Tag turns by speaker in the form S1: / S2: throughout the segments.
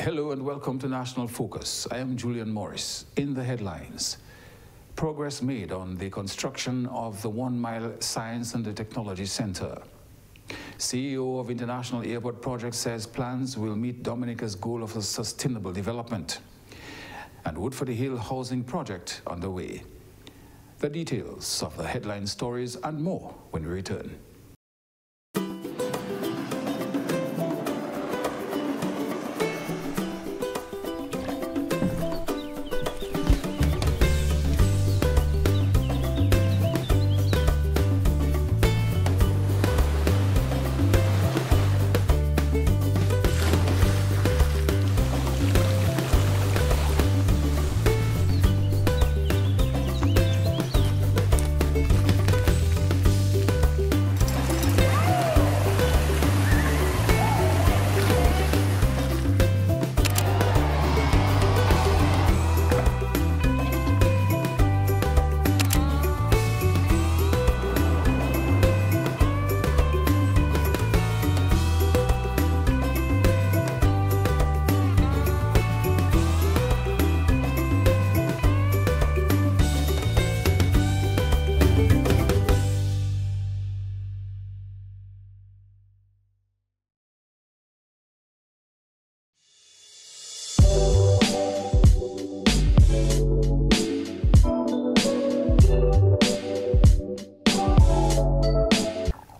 S1: Hello and welcome to National Focus. I am Julian Morris. In the headlines, progress made on the construction of the 1 Mile Science and Technology Center. CEO of International Airport Project says plans will meet Dominica's goal of a sustainable development. And Woodford Hill housing project underway. The details of the headline stories and more when we return.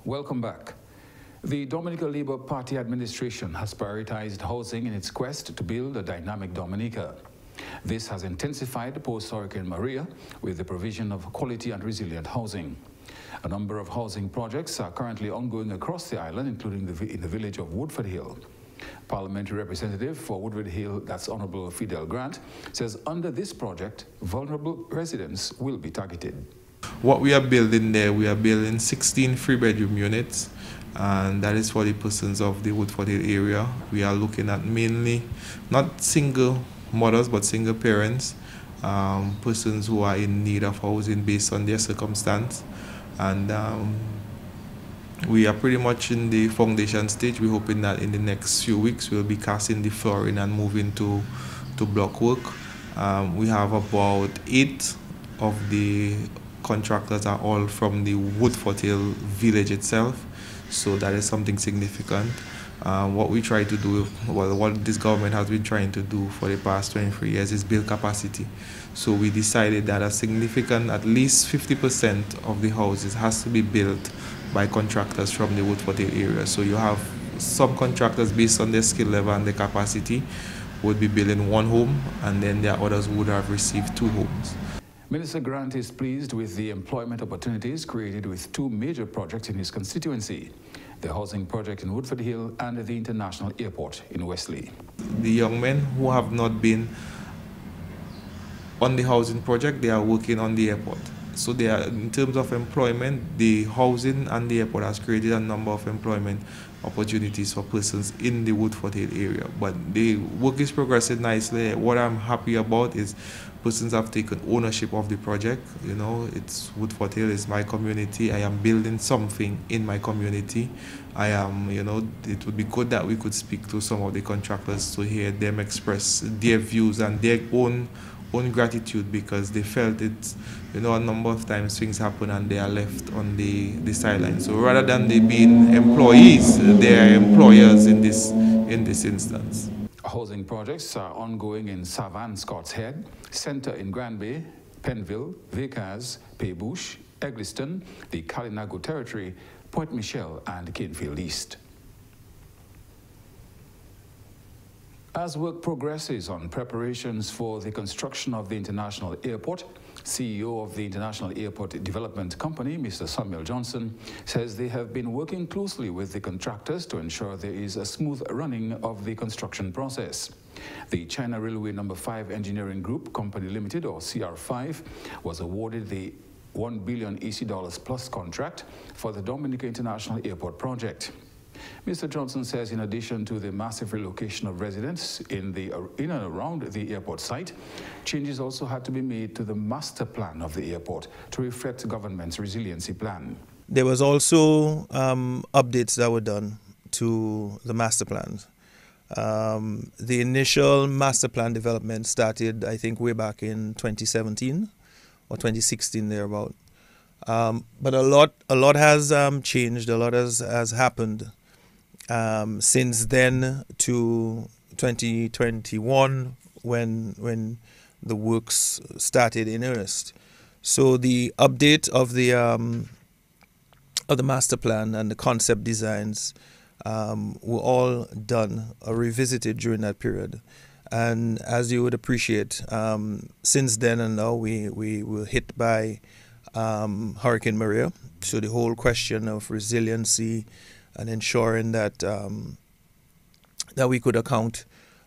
S1: Welcome back. The Dominica Labour Party administration has prioritized housing in its quest to build a dynamic Dominica. This has intensified post-Hurricane Maria with the provision of quality and resilient housing. A number of housing projects are currently ongoing across the island, including in the village of Woodford Hill. Parliamentary representative for Woodford Hill, that's Honourable Fidel Grant, says under this project, vulnerable residents will be targeted.
S2: What we are building there, we are building 16 3-bedroom units, and that is for the persons of the Woodford Hill area. We are looking at mainly not single mothers but single parents, persons who are in need of housing based on their circumstance. And we are pretty much in the foundation stage. We're hoping that in the next few weeks we'll be casting the flooring and moving to block work. We have about 8 of the contractors are all from the Woodford Hill village itself, so that is something significant. What we try to do, well, what this government has been trying to do for the past 23 years is build capacity. So we decided that a significant, at least 50% of the houses has to be built by contractors from the Woodford Hill area. So you have some contractors based on their skill level and their capacity would be building 1 home, and then there are others who would have received 2 homes.
S1: Minister Grant is pleased with the employment opportunities created with 2 major projects in his constituency, the housing project in Woodford Hill and the International Airport in Wesley.
S2: The young men who have not been on the housing project, they are working on the airport. So they are, in terms of employment, the housing and the airport has created a number of employment opportunities for persons in the Woodford Hill area. But the work is progressing nicely. What I'm happy about is persons have taken ownership of the project. You know, it's Woodford Hill is my community. I am building something in my community. I am, you know, it would be good that we could speak to some of the contractors to hear them express their views and their own gratitude, because they felt it, you know, a number of times things happen and they are left on the sidelines. So rather than they being employees, they are employers in this instance.
S1: Housing projects are ongoing in Savan, Scott's Head, Centre in Grand Bay, Penville, Vickers, Paybush, Egliston, the Kalinago Territory, Point Michel and Canefield East. As work progresses on preparations for the construction of the International Airport, CEO of the International Airport Development Company, Mr. Samuel Johnson, says they have been working closely with the contractors to ensure there is a smooth running of the construction process. The China Railway No. 5 Engineering Group Company Limited, or CR5, was awarded the $1 billion EC dollars plus contract for the Dominica International Airport project. Mr. Johnson says in addition to the massive relocation of residents in and around the airport site, changes also had to be made to the master plan of the airport to reflect the government's resiliency plan.
S3: There was also updates that were done to the master plans. The initial master plan development started, I think, way back in 2017 or 2016 thereabout. But a lot has changed. A lot has happened since then to 2021 when the works started in earnest. So the update of the master plan and the concept designs were all done or revisited during that period. And as you would appreciate, since then and now we were hit by Hurricane Maria. So the whole question of resiliency and ensuring that that we could account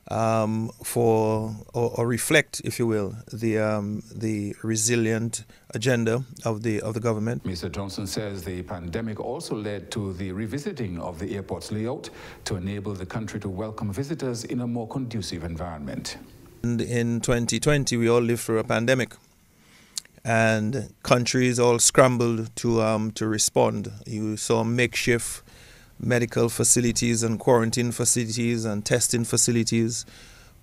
S3: for or reflect, if you will, the resilient agenda of the government.
S1: Mr. Johnson says the pandemic also led to the revisiting of the airport's layout to enable the country to welcome visitors in a more conducive environment.
S3: And in 2020, we all lived through a pandemic, and countries all scrambled to respond. You saw makeshift medical facilities and quarantine facilities and testing facilities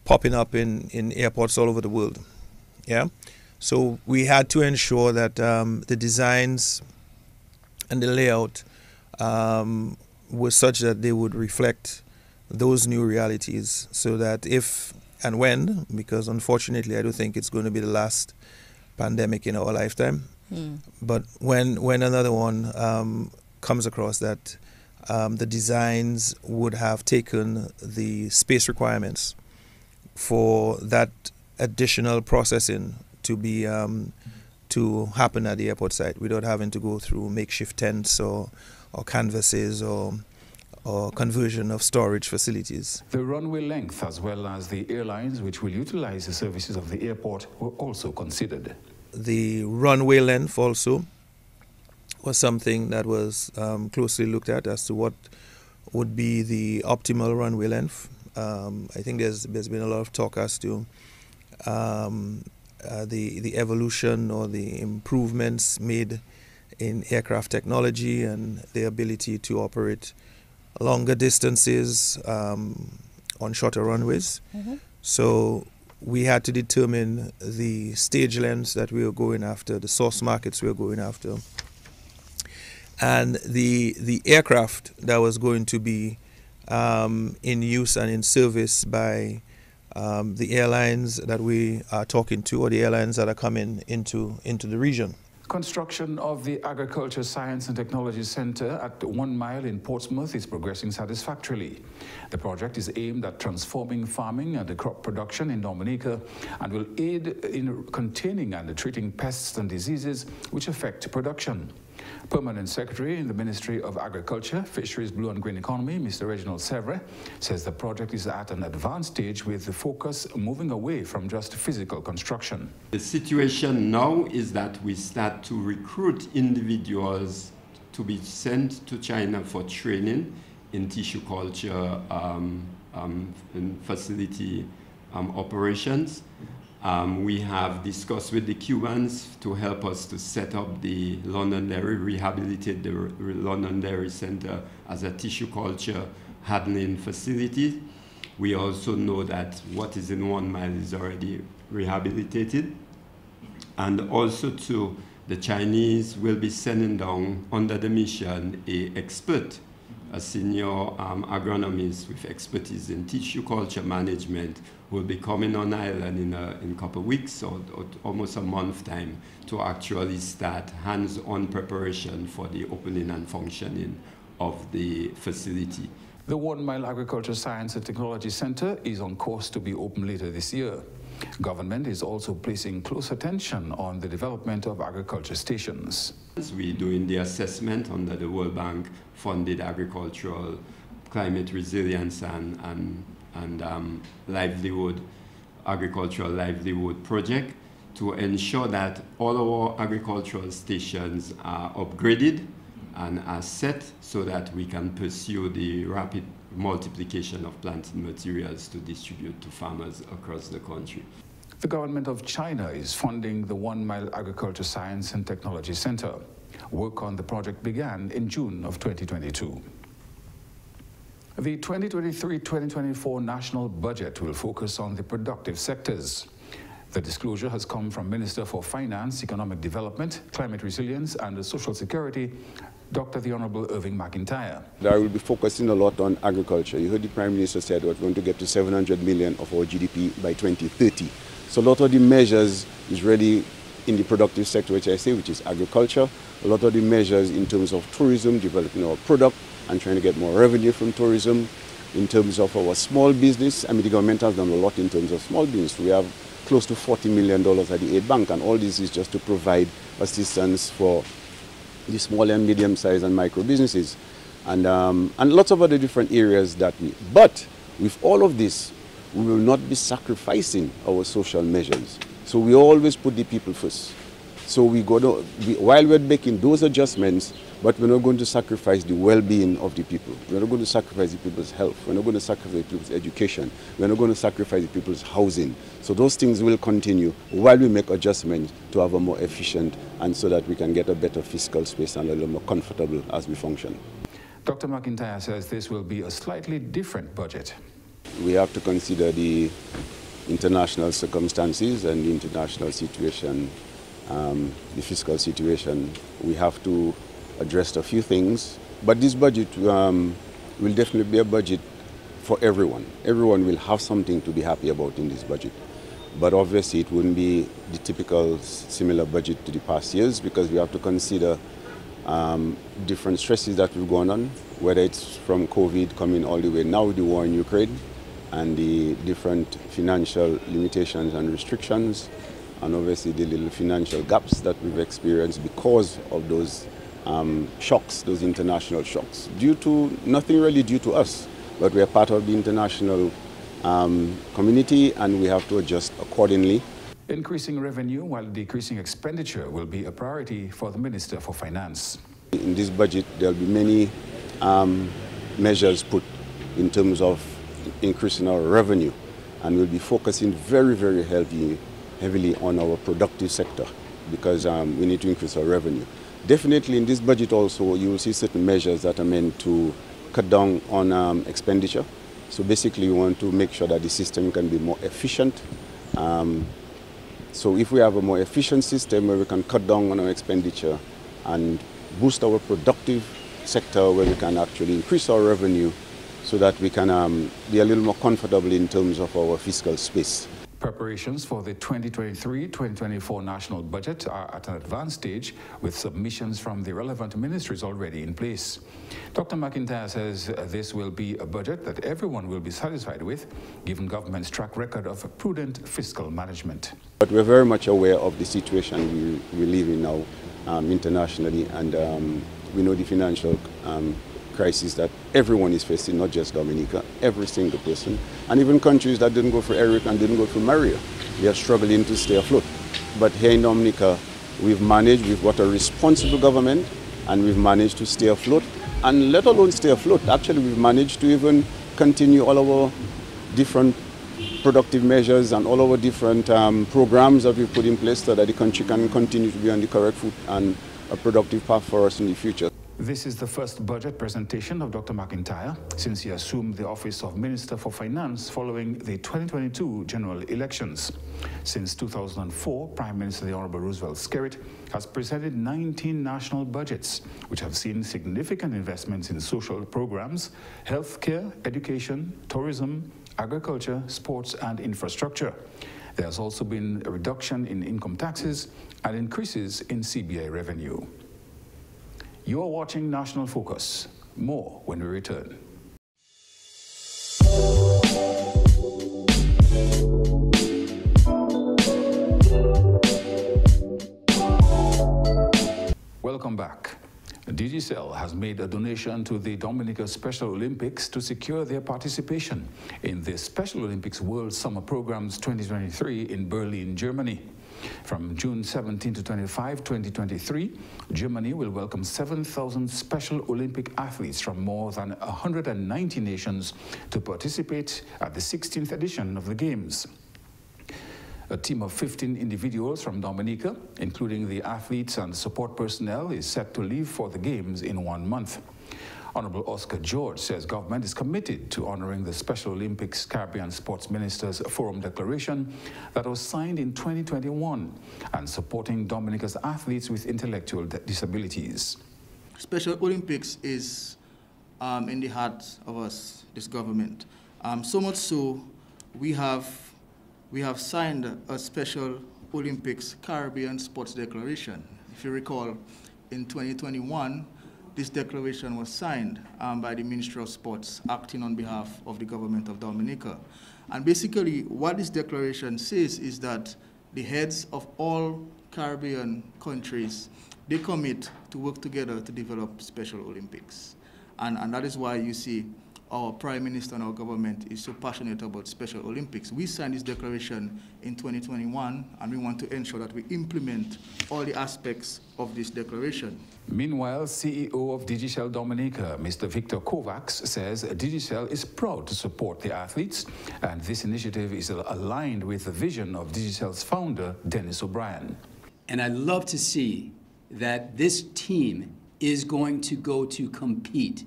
S3: popping up in airports all over the world. Yeah, so we had to ensure that the designs and the layout were such that they would reflect those new realities, so that if and when, because unfortunately I don't think it's going to be the last pandemic in our lifetime, but when another one comes across, that the designs would have taken the space requirements for that additional processing to be to happen at the airport site without having to go through makeshift tents or canvases or conversion of storage facilities.
S1: The runway length, as well as the airlines which will utilize the services of the airport, were also considered.
S3: The runway length also was something that was closely looked at as to what would be the optimal runway length. I think there's been a lot of talk as to the evolution or the improvements made in aircraft technology and the ability to operate longer distances on shorter runways. So we had to determine the stage lengths that we were going after, the source markets we were going after, and the aircraft that was going to be in use and in service by the airlines that we are talking to, or the airlines that are coming into the region.
S1: Construction of the Agriculture, Science and Technology Center at 1 Mile in Portsmouth is progressing satisfactorily. The project is aimed at transforming farming and crop production in Dominica and will aid in containing and treating pests and diseases which affect production. Permanent Secretary in the Ministry of Agriculture, Fisheries, Blue and Green Economy, Mr. Reginald Sevre, says the project is at an advanced stage with the focus moving away from just physical construction.
S4: The situation now is that we start to recruit individuals to be sent to China for training in tissue culture in facility operations. We have discussed with the Cubans to help us to set up the Londonderry, rehabilitate the Londonderry Center as a tissue culture handling facility. We also know that what is in 1 Mile is already rehabilitated. And also to the Chinese will be sending down under the mission a senior agronomist with expertise in tissue culture management will be coming on island in a couple of weeks or almost a month time to actually start hands-on preparation for the opening and functioning of the facility.
S1: The 1 Mile Agriculture, Science and Technology Center is on course to be open later this year. Government is also placing close attention on the development of agriculture stations.
S4: We're doing the assessment under the World Bank funded agricultural climate resilience and agricultural livelihood project to ensure that all our agricultural stations are upgraded and are set so that we can pursue the rapid multiplication of planting materials to distribute to farmers across the country.
S1: The government of China is funding the 1 Mile Agriculture, Science and Technology Center. Work on the project began in June of 2022. The 2023-2024 national budget will focus on the productive sectors. The disclosure has come from Minister for Finance, Economic Development, Climate Resilience and Social Security, Dr. the Honorable Irving McIntyre.
S5: I will be focusing a lot on agriculture. You heard the Prime Minister said we're going to get to 700 million of our GDP by 2030. So a lot of the measures is really in the productive sector, which is agriculture. A lot of the measures in terms of tourism, developing our product and trying to get more revenue from tourism. In terms of our small business, the government has done a lot in terms of small business. We have close to $40 million at the Aid Bank, and all this is just to provide assistance for the small and medium-sized and micro businesses, and lots of other different areas that we. But with all of this, we will not be sacrificing our social measures. So we always put the people first. So while we're making those adjustments, but we're not going to sacrifice the well-being of the people. We're not going to sacrifice the people's health. We're not going to sacrifice people's education. We're not going to sacrifice the people's housing. So those things will continue while we make adjustments to have a more efficient and so that we can get a better fiscal space and a little more comfortable as we function.
S1: Dr. McIntyre says this will be a slightly different budget.
S5: We have to consider the international circumstances and the international situation, the fiscal situation. We have to address a few things, but this budget will definitely be a budget for everyone. Everyone will have something to be happy about in this budget. But obviously it wouldn't be the typical similar budget to the past years, because we have to consider different stresses that we've gone on, whether it's from COVID coming all the way now with the war in Ukraine and the different financial limitations and restrictions, and obviously the little financial gaps that we've experienced because of those shocks, those international shocks, nothing really due to us, but we are part of the international community and we have to adjust accordingly.
S1: Increasing revenue while decreasing expenditure will be a priority for the Minister for Finance.
S5: In this budget, there will be many measures put in terms of increasing our revenue, and we'll be focusing very, very heavily on our productive sector, because we need to increase our revenue. Definitely in this budget also, you will see certain measures that are meant to cut down on expenditure. So basically we want to make sure that the system can be more efficient. So if we have a more efficient system where we can cut down on our expenditure and boost our productive sector, where we can actually increase our revenue so that we can be a little more comfortable in terms of our fiscal space.
S1: Preparations for the 2023-2024 national budget are at an advanced stage, with submissions from the relevant ministries already in place. Dr. McIntyre says this will be a budget that everyone will be satisfied with, given government's track record of prudent fiscal management.
S5: But we're very much aware of the situation we live in now internationally, and we know the financial crisis that everyone is facing, not just Dominica, every single person, and even countries that didn't go for Eric and didn't go for Maria. They are struggling to stay afloat. But here in Dominica, we've managed, we've got a responsible government, and we've managed to stay afloat, and let alone stay afloat. Actually, we've managed to even continue all our different productive measures and all our different programs that we've put in place so that the country can continue to be on the correct foot and a productive path for us in the future.
S1: This is the first budget presentation of Dr. McIntyre since he assumed the office of Minister for Finance following the 2022 general elections. Since 2004, Prime Minister the Honorable Roosevelt Skerrit has presented 19 national budgets, which have seen significant investments in social programs, healthcare, education, tourism, agriculture, sports and infrastructure. There has also been a reduction in income taxes and increases in CBI revenue. You are watching National Focus. More when we return. Welcome back. Digicel has made a donation to the Dominica Special Olympics to secure their participation in the Special Olympics World Summer Programs 2023 in Berlin, Germany. From June 17 to 25, 2023, Germany will welcome 7,000 Special Olympic athletes from more than 190 nations to participate at the 16th edition of the Games. A team of 15 individuals from Dominica, including the athletes and support personnel, is set to leave for the Games in 1 month. Honorable Oscar George says government is committed to honoring the Special Olympics Caribbean Sports Ministers Forum Declaration that was signed in 2021 and supporting Dominica's athletes with intellectual disabilities.
S6: Special Olympics is in the heart of us, this government. So much so, we have signed a Special Olympics Caribbean Sports Declaration. If you recall, in 2021, this declaration was signed by the Ministry of Sports, acting on behalf of the government of Dominica. And basically, what this declaration says is that the heads of all Caribbean countries, they commit to work together to develop Special Olympics. And that is why you see our Prime Minister and our government is so passionate about Special Olympics. We signed this declaration in 2021, and we want to ensure that we implement all the aspects of this declaration.
S1: Meanwhile, CEO of Digicel Dominica, Mr. Victor Kovacs, says Digicel is proud to support the athletes, and this initiative is aligned with the vision of Digicel's founder, Dennis O'Brien.
S7: And I'd love to see that this team is going to go to compete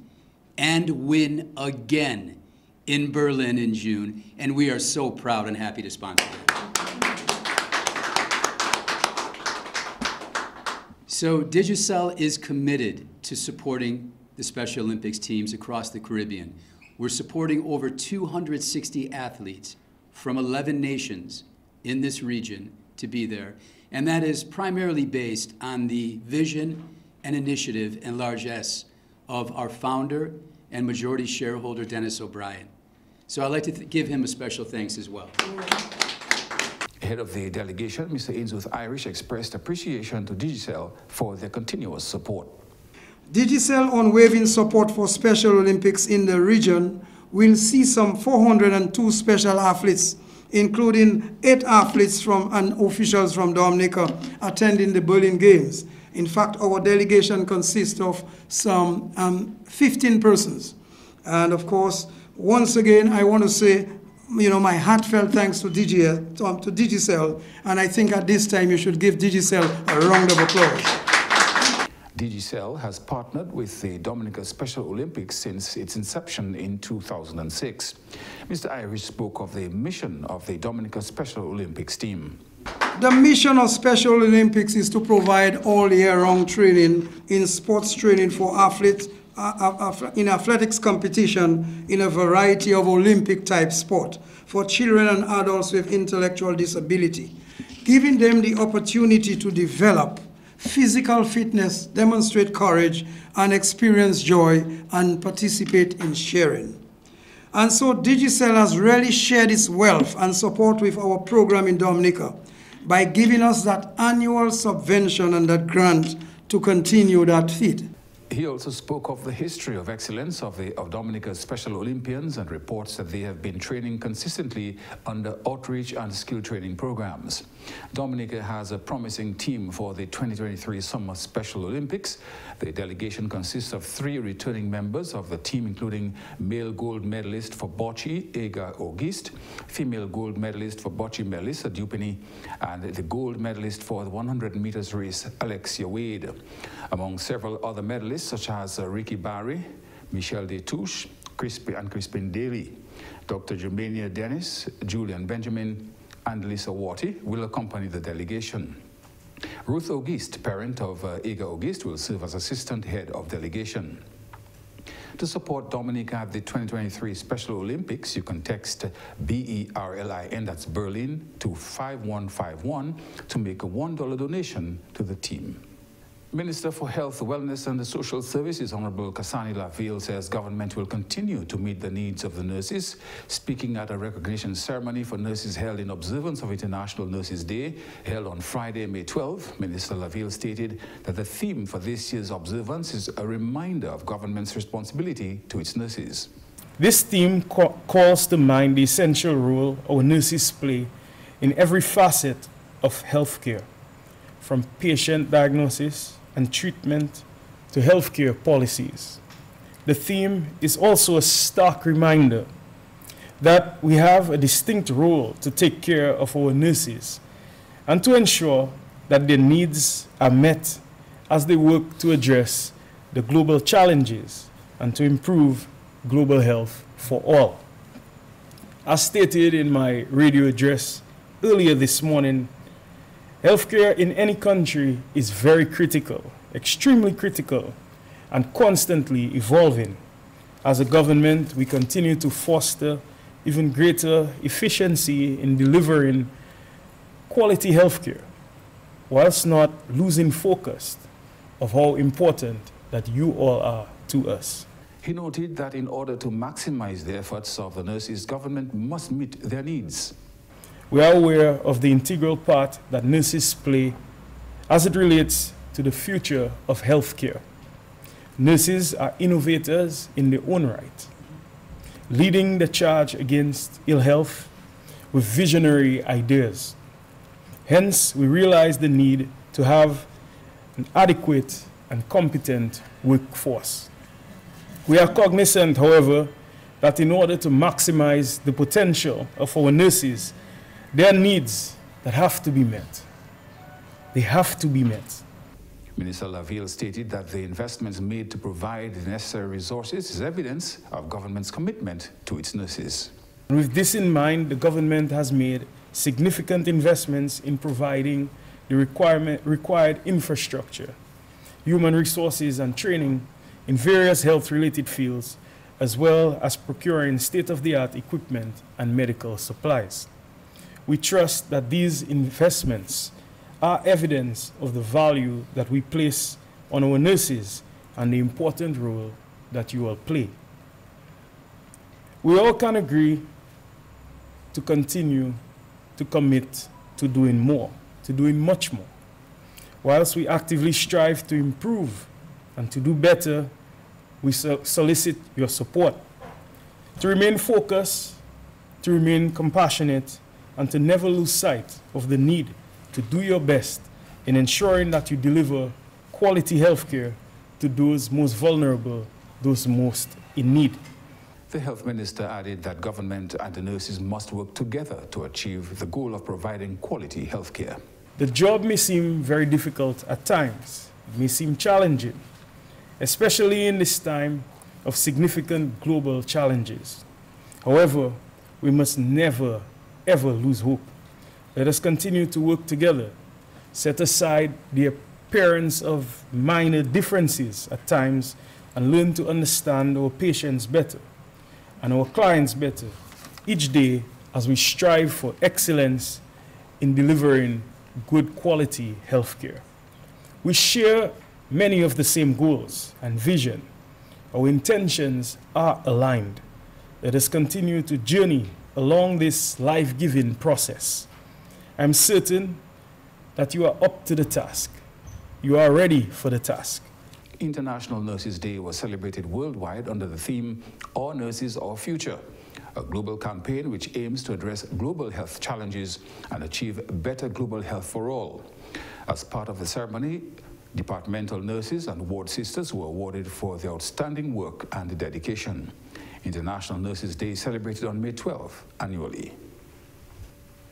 S7: and win again in Berlin in June, and we are so proud and happy to sponsor it. So Digicel is committed to supporting the Special Olympics teams across the Caribbean. We're supporting over 260 athletes from 11 nations in this region to be there, and that is primarily based on the vision and initiative and largesse of our founder and majority shareholder, Dennis O'Brien. So I'd like to give him a special thanks as well.
S1: Head of the delegation, Mr. Ainsworth Irish, expressed appreciation to Digicel for their continuous support.
S8: Digicel unwavering support for Special Olympics in the region will see some 402 special athletes, including 8 athletes and officials from Dominica attending the Berlin Games. In fact, our delegation consists of some 15 persons. And of course, once again, I want to say, my heartfelt thanks to Digicel, and I think at this time you should give Digicel a round of applause.
S1: Digicel has partnered with the Dominica Special Olympics since its inception in 2006. Mr. Irish spoke of the mission of the Dominica Special Olympics team.
S8: The mission of Special Olympics is to provide all year-round training in sports training for athletes in athletics competition in a variety of Olympic-type sport for children and adults with intellectual disability, giving them the opportunity to develop physical fitness, demonstrate courage, and experience joy and participate in sharing. And so Digicel has really shared its wealth and support with our program in Dominica by giving us that annual subvention and that grant to continue that feat.
S1: He also spoke of the history of excellence of Dominica's Special Olympians and reports that they have been training consistently under outreach and skill training programs. Dominica has a promising team for the 2023 Summer Special Olympics. The delegation consists of 3 returning members of the team, including male gold medalist for bocce, Ega Auguste, female gold medalist for bocce, Melissa Dupini, and the gold medalist for the 100 meters race, Alexia Wade. Among several other medalists, such as Ricky Barry, Michelle Detouche, Crispin Daly, Dr. Germania Dennis, Julian Benjamin, and Lisa Watty will accompany the delegation. Ruth Auguste, parent of Ega Auguste, will serve as assistant head of delegation. To support Dominica at the 2023 Special Olympics, you can text BERLIN, that's Berlin, to 5151 to make a $1 donation to the team. Minister for Health, Wellness and Social Services, Honorable Kasani Laville, says government will continue to meet the needs of the nurses. Speaking at a recognition ceremony for nurses held in observance of International Nurses Day, held on Friday, May 12, Minister Laville stated that the theme for this year's observance is a reminder of government's responsibility to its nurses.
S9: This theme calls to mind the essential role our nurses play in every facet of healthcare, from patient diagnosis and treatment to healthcare policies. The theme is also a stark reminder that we have a distinct role to take care of our nurses and to ensure that their needs are met as they work to address the global challenges and to improve global health for all. As stated in my radio address earlier this morning, healthcare in any country is very critical, extremely critical, and constantly evolving. As a government, we continue to foster even greater efficiency in delivering quality healthcare, whilst not losing focus of how important that you all are to us.
S1: He noted that in order to maximize the efforts of the nurses, government must meet their needs.
S9: We are aware of the integral part that nurses play as it relates to the future of healthcare. Nurses are innovators in their own right, leading the charge against ill health with visionary ideas. Hence, we realize the need to have an adequate and competent workforce. We are cognizant, however, that in order to maximize the potential of our nurses, there are needs that have to be met. They have to be met.
S1: Minister Laville stated that the investments made to provide the necessary resources is evidence of government's commitment to its nurses.
S9: And with this in mind, the government has made significant investments in providing the required infrastructure, human resources and training in various health-related fields, as well as procuring state-of-the-art equipment and medical supplies. We trust that these investments are evidence of the value that we place on our nurses and the important role that you all play. We all can agree to continue to commit to doing more, to doing much more, whilst we actively strive to improve and to do better. We solicit your support to remain focused, to remain compassionate, and to never lose sight of the need to do your best in ensuring that you deliver quality healthcare to those most vulnerable, those most in need.
S1: The health minister added that government and the nurses must work together to achieve the goal of providing quality healthcare.
S9: The job may seem very difficult at times. It may seem challenging, especially in this time of significant global challenges. However, we must never, ever lose hope. Let us continue to work together, set aside the appearance of minor differences at times, and learn to understand our patients better and our clients better each day as we strive for excellence in delivering good quality healthcare. We share many of the same goals and vision. Our intentions are aligned. Let us continue to journey along this life-giving process. I'm certain that you are up to the task. You are ready for the task.
S1: International Nurses Day was celebrated worldwide under the theme, Our Nurses, Our Future, a global campaign which aims to address global health challenges and achieve better global health for all. As part of the ceremony, departmental nurses and ward sisters were awarded for their outstanding work and dedication. International Nurses Day is celebrated on May 12 annually.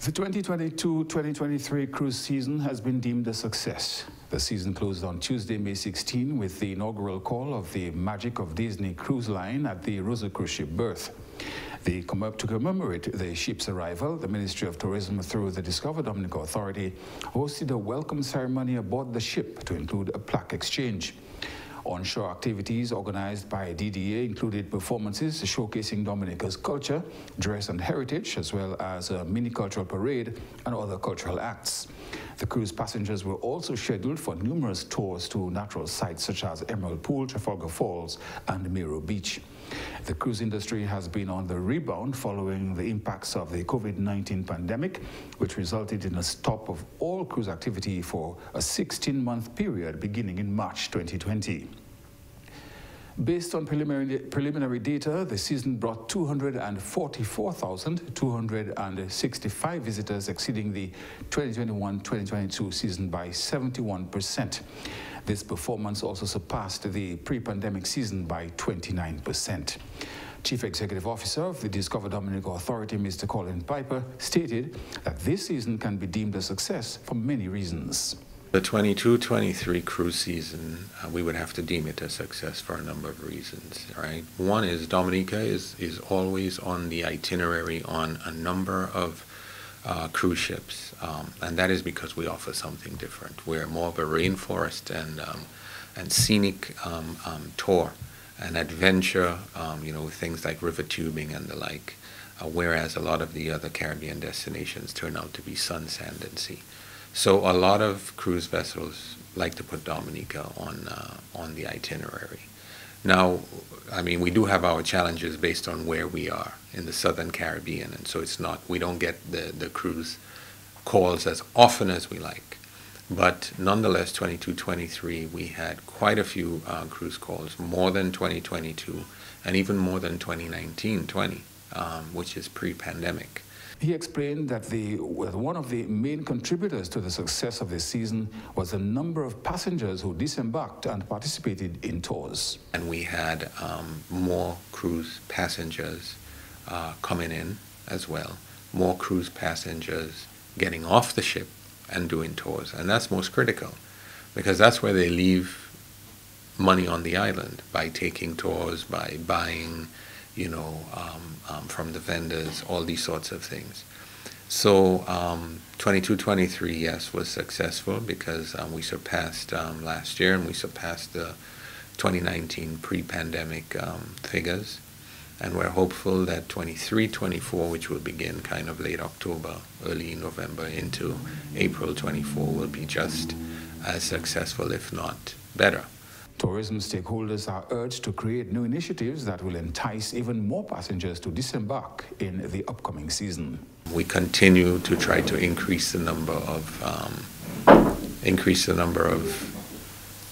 S1: The 2022-2023 cruise season has been deemed a success. The season closed on Tuesday, May 16, with the inaugural call of the Magic of Disney cruise line at the Rosa cruise ship berth. To commemorate the ship's arrival, the Ministry of Tourism, through the Discover Dominica Authority, hosted a welcome ceremony aboard the ship to include a plaque exchange. Onshore activities organized by DDA included performances showcasing Dominica's culture, dress and heritage, as well as a mini-cultural parade and other cultural acts. The cruise passengers were also scheduled for numerous tours to natural sites such as Emerald Pool, Trafalgar Falls, and Miro Beach. The cruise industry has been on the rebound following the impacts of the COVID-19 pandemic, which resulted in a stop of all cruise activity for a 16-month period beginning in March 2020. Based on preliminary data, the season brought 244,265 visitors, exceeding the 2021-2022 season by 71%. This performance also surpassed the pre-pandemic season by 29%. Chief Executive Officer of the Discover Dominica Authority, Mr. Colin Piper, stated that this season can be deemed a success for many reasons.
S10: The 22-23 cruise season, we would have to deem it a success for a number of reasons, right? One is Dominica is always on the itinerary on a number of cruise ships, and that is because we offer something different. We're more of a rainforest and scenic tour and adventure, with things like river tubing and the like, whereas a lot of the other Caribbean destinations turn out to be sun, sand, and sea. So a lot of cruise vessels like to put Dominica on the itinerary. Now, I mean, we do have our challenges based on where we are in the Southern Caribbean, and so we don't get the cruise calls as often as we like. But nonetheless, 22-23, we had quite a few cruise calls, more than 2022, and even more than 2019-20, which is pre-pandemic.
S1: He explained that one of the main contributors to the success of this season was the number of passengers who disembarked and participated in tours.
S10: And we had more cruise passengers coming in as well, more cruise passengers getting off the ship and doing tours. And that's most critical, because that's where they leave money on the island, by taking tours, by buying, from the vendors, all these sorts of things. So 22-23, yes, was successful because we surpassed last year, and we surpassed the 2019 pre-pandemic figures. And we're hopeful that 23-24, which will begin kind of late October, early November into April 24, will be just as successful, if not better.
S1: Tourism stakeholders are urged to create new initiatives that will entice even more passengers to disembark in the upcoming season.
S10: We continue to try to increase the number of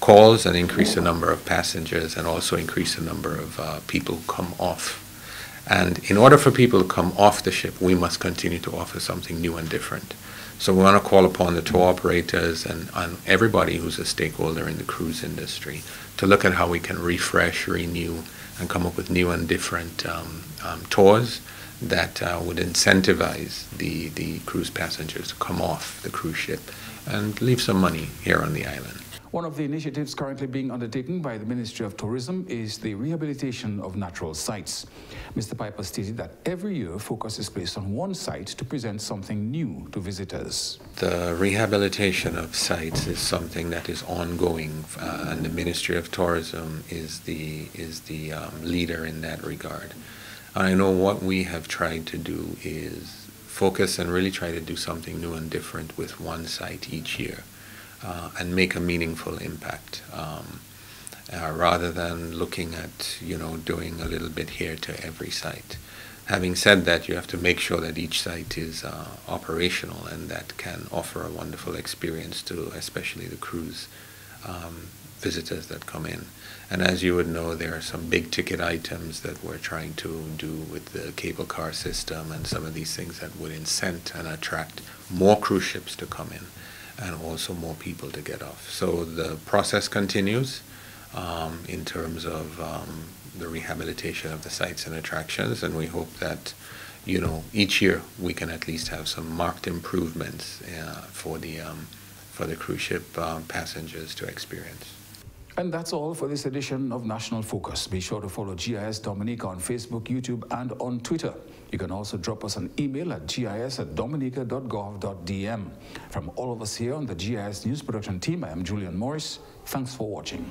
S10: calls and increase the number of passengers, and also increase the number of people who come off. And in order for people to come off the ship, we must continue to offer something new and different. So we want to call upon the tour operators and everybody who's a stakeholder in the cruise industry to look at how we can refresh, renew, and come up with new and different tours that would incentivize the cruise passengers to come off the cruise ship and leave some money here on the island.
S1: One of the initiatives currently being undertaken by the Ministry of Tourism is the rehabilitation of natural sites. Mr. Piper stated that every year focus is placed on one site to present something new to visitors.
S10: The rehabilitation of sites is something that is ongoing, and the Ministry of Tourism is the leader in that regard. I know what we have tried to do is focus and really try to do something new and different with one site each year. And make a meaningful impact, rather than looking at, doing a little bit here to every site. Having said that, you have to make sure that each site is operational and that can offer a wonderful experience to especially the cruise visitors that come in. And as you would know, there are some big ticket items that we're trying to do with the cable car system and some of these things that would incent and attract more cruise ships to come in, and also more people to get off. So the process continues in terms of the rehabilitation of the sites and attractions, and we hope that, each year we can at least have some marked improvements for the cruise ship passengers to experience.
S1: And that's all for this edition of National Focus. Be sure to follow GIS Dominica on Facebook, YouTube, and on Twitter. You can also drop us an email at gis@dominica.gov.dm. From all of us here on the GIS News Production team, I am Julian Morris. Thanks for watching.